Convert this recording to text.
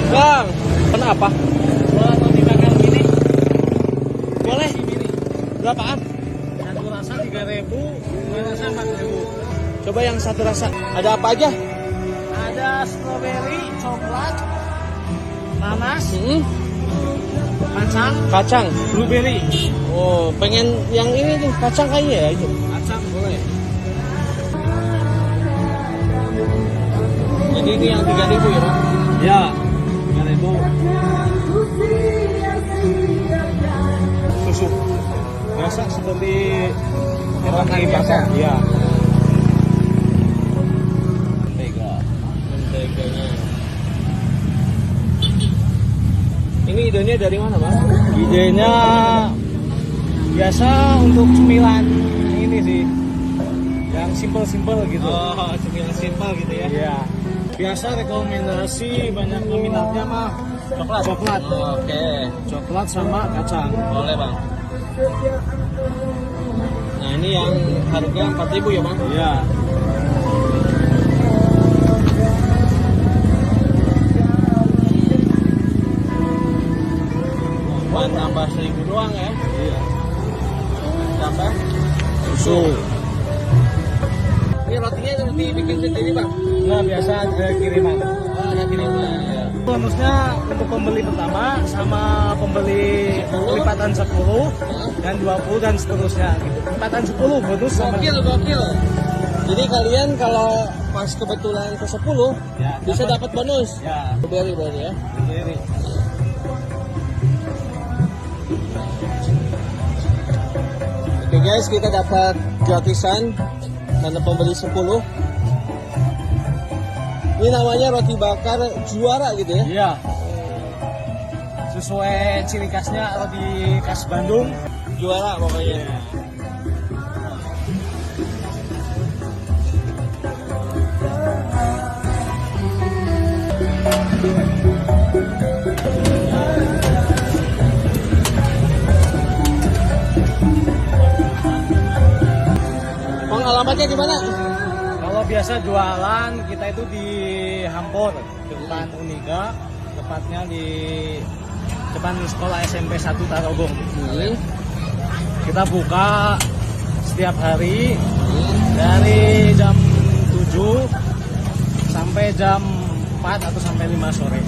Bang, kenapa? Buat roti bakar mini. Boleh. Mini. Berapaan? Satu rasa 3.000, dua rasa 4.000. Coba yang satu rasa. Ada apa aja? Ada strawberry, coklat, nanas, kacang, Kacang. blueberry. Oh, pengen yang ini nih, kacang kayaknya ya itu. Kacang boleh. Jadi ini yang 3.000 ya, Bang? Ya, 3.000. Susu. Biasa seperti Roti bakar. Iya. Menteganya. Ini idenya dari mana, Bang? Idenya biasa untuk cemilan ini sih, yang simple gitu. Oh, cemilan simpel gitu ya. Iya. Biasa rekomendasi banyak peminatnya mah coklat. Oke. Coklat sama kacang. Boleh, Bang. Nah, ini yang harga 4.000 ya, Bang? Iya. Buat nambah 1.000 doang ya. Iya. Tambah Susu. Ini rotinya dibikin sendiri, Bang? Nggak, biasa ada kiriman. Oh, ada kiriman. Ya. Bonusnya untuk pembeli pertama sama pembeli lipatan 10 dan 20 dan seterusnya gitu. Lipatan 10 bonus sama Gokil. Jadi kalian kalau pas kebetulan ke 10 ya, bisa dapat bonus. Ya, Beli berarti ya. sendiri. Oke guys, kita dapat gratisan karena pembeli 10. Ini namanya roti bakar juara gitu ya. Iya. Sesuai ciri khasnya roti khas Bandung. Juara pokoknya. Bang, alamatnya di mana? Kalau biasa jualan kita itu di Hampor, depan Uniga, tepatnya di depan sekolah SMP 1 Tarogong. Kita buka setiap hari dari jam 7 sampai jam 4 atau sampai 5 sore.